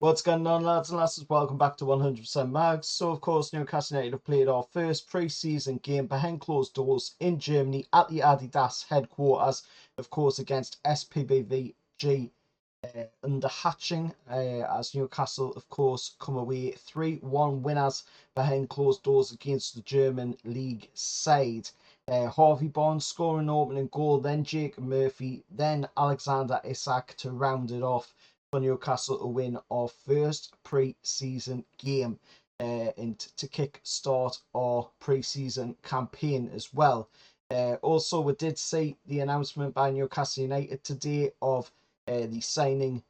What's going on, lads and lasses? Welcome back to 100% Mags. So, of course, Newcastle United have played our first pre-season game behind closed doors in Germany at the Adidas headquarters, of course, against SPBVG under Hatching, as Newcastle, of course, come away 3-1 winners behind closed doors against the German league side. Harvey Barnes scoring an opening goal, then Jacob Murphy, then Alexander Isak to round it off for Newcastle to win our first pre-season game and to kick start our pre-season campaign as well. Also, we did see the announcement by Newcastle United today of the signing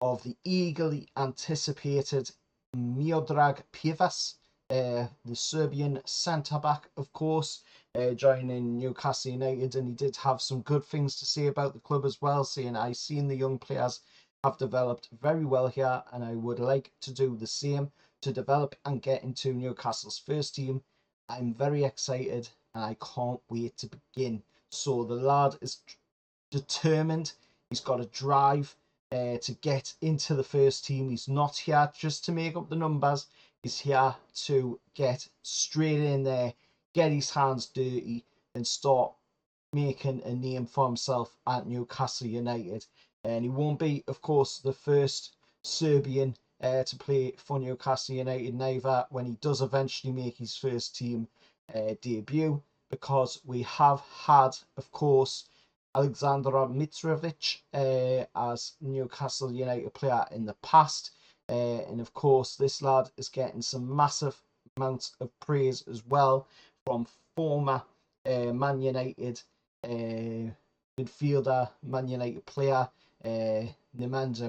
of the eagerly anticipated Miodrag Pivaš, the Serbian centre-back, of course, joining Newcastle United, and he did have some good things to say about the club as well, saying, "I've seen the young players have developed very well here, and I would like to do the same to develop and get into Newcastle's first team. I'm very excited and I can't wait to begin." So the lad is determined. He's got a drive to get into the first team. He's not here just to make up the numbers. He's here to get straight in there, get his hands dirty, and start making a name for himself at Newcastle United. And he won't be, of course, the first Serbian to play for Newcastle United neither when he does eventually make his first team debut, because we have had, of course, Alexander Mitrovic as Newcastle United player in the past. And of course, this lad is getting some massive amounts of praise as well from former Man United midfielder, Man United player, Nemanja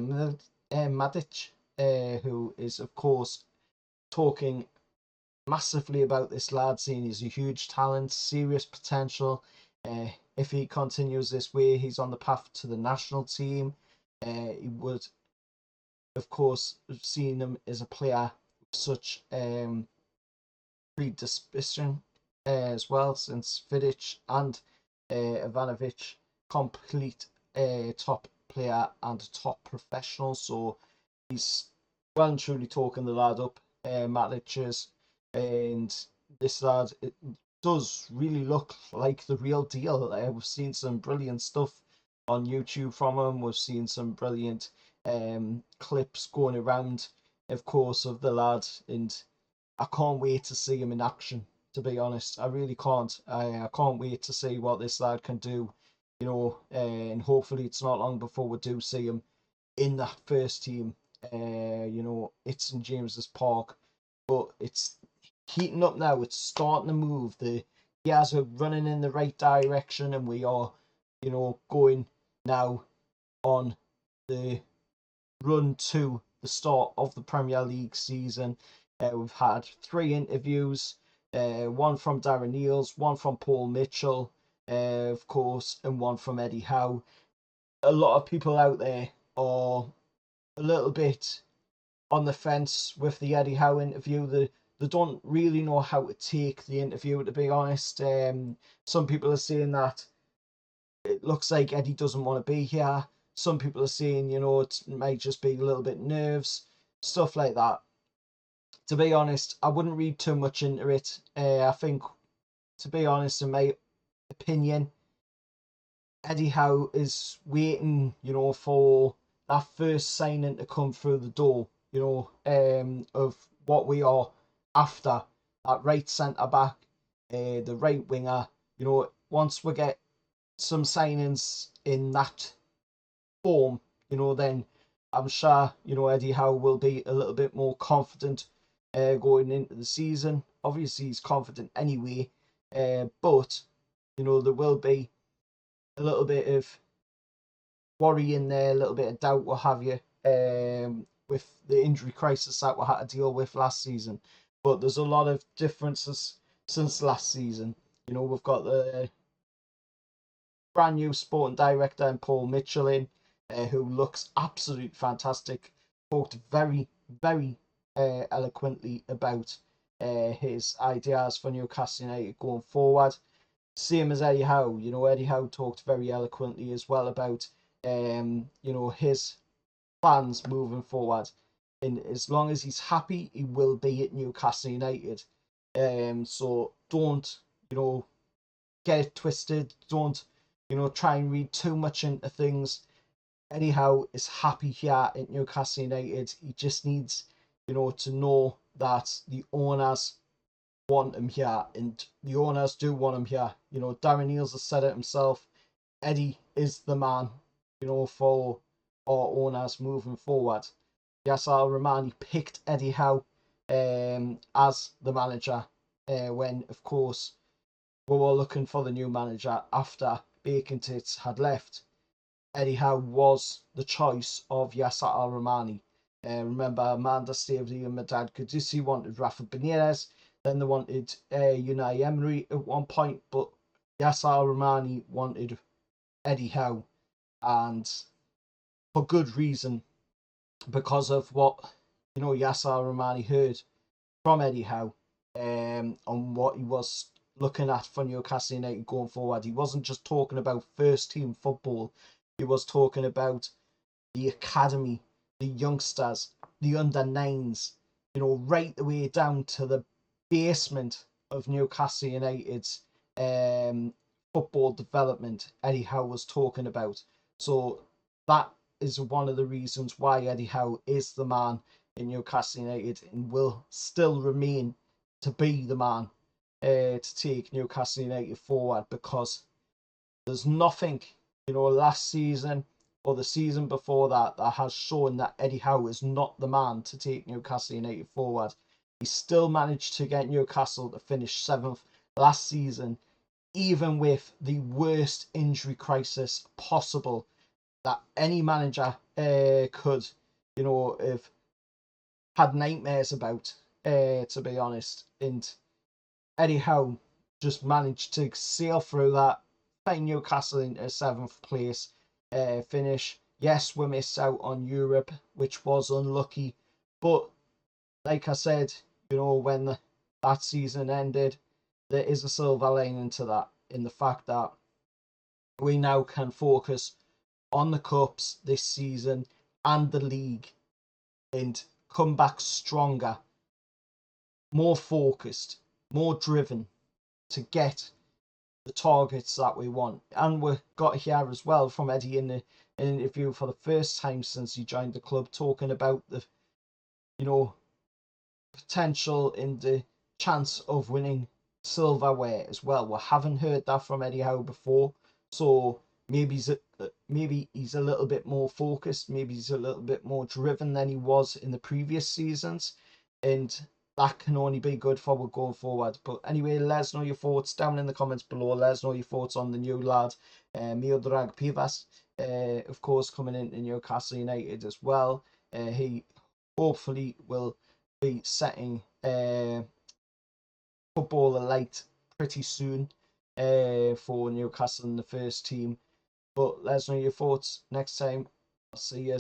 Madic, who is, of course, talking massively about this lad, saying he's a huge talent, serious potential. If he continues this way, he's on the path to the national team. He would, of course, have seen him as a player with such predisposition as well, since Vidic and Ivanovic complete top player and top professional. So he's well and truly talking the lad up, Matic, and this lad, it does really look like the real deal. We've seen some brilliant stuff on YouTube from him. We've seen some brilliant clips going around, of course, of the lad, and I can't wait to see him in action, to be honest. I really can't. I can't wait to see what this lad can do, and hopefully it's not long before we do see him in that first team. It's St James's Park, but it's heating up now. It's starting to move. The gears are running in the right direction, and we are, going now on the run to the start of the Premier League season. We've had 3 interviews, one from Darren Neils, one from Paul Mitchell, of course, and one from Eddie Howe. A lot of people out there are a little bit on the fence with the Eddie Howe interview. They don't really know how to take the interview, to be honest. Some people are saying that it looks like Eddie doesn't want to be here. Some people are saying, it might just be a little bit nerves, stuff like that. To be honest, I wouldn't read too much into it. I think, to be honest, in my opinion, Eddie Howe is waiting, for that first signing to come through the door, of what we are after, that right centre back, the right winger. Once we get some signings in that form, then I'm sure, Eddie Howe will be a little bit more confident going into the season. Obviously, he's confident anyway, but, there will be a little bit of worry in there, a little bit of doubt, what have you, with the injury crisis that we had to deal with last season. But there's a lot of differences since last season. We've got the brand new sporting director and Paul Mitchell in, who looks absolutely fantastic. Talked very, very eloquently about his ideas for Newcastle United going forward. Same as Eddie Howe. Eddie Howe talked very eloquently as well about his plans moving forward. and as long as he's happy, he will be at Newcastle United. So don't, get it twisted. Don't, try and read too much into things. Eddie Howe is happy here at Newcastle United. He just needs, to know that the owners want him here, and the owners do want him here. Darren Neils has said it himself. Eddie is the man, for our owners moving forward. Yasser Romani picked Eddie Howe as the manager when, of course, we were looking for the new manager after Bacon Tits had left. Eddie Howe was the choice of Yasser Romani. Remember, Amanda Staveley and Miodrag Pivaš wanted Rafa Benitez. Then they wanted Unai Emery at one point, but Yasser Romani wanted Eddie Howe, and for good reason, because of what Yasser Romani heard from Eddie Howe on what he was looking at for Newcastle United going forward. He wasn't just talking about first team football, he was talking about the academy, the youngsters, the under nines, right the way down to the basement of Newcastle United's football development. Eddie Howe was talking about. So that is one of the reasons why Eddie Howe is the man in Newcastle United and will still remain to be the man to take Newcastle United forward, because there's nothing, last season or the season before that has shown that Eddie Howe is not the man to take Newcastle United forward. He still managed to get Newcastle to finish 7th last season, even with the worst injury crisis possible that any manager could, have had nightmares about, to be honest. And Eddie Howe just managed to sail through that, find Newcastle into 7th place finish. Yes, we missed out on Europe, which was unlucky, but like I said, when that season ended, there is a silver lining to that, in the fact that we now can focus on the cups this season and the league and come back stronger, more focused, more driven to get the targets that we want. And we got here as well from Eddie in an interview for the first time since he joined the club, talking about the potential in the chance of winning silverware as well. We haven't heard that from Eddie Howe before, so maybe he's a little bit more focused, maybe he's a little bit more driven than he was in the previous seasons, and that can only be good for we're going forward. But anyway, let us know your thoughts down in the comments below. Let us know your thoughts on the new lad, Miodrag Pivaš, of course, coming into Newcastle United as well. He hopefully will be setting football alight pretty soon for Newcastle in the first team. But let us know your thoughts next time. I'll see you.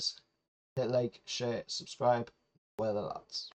Hit like, share, subscribe. We're the lads.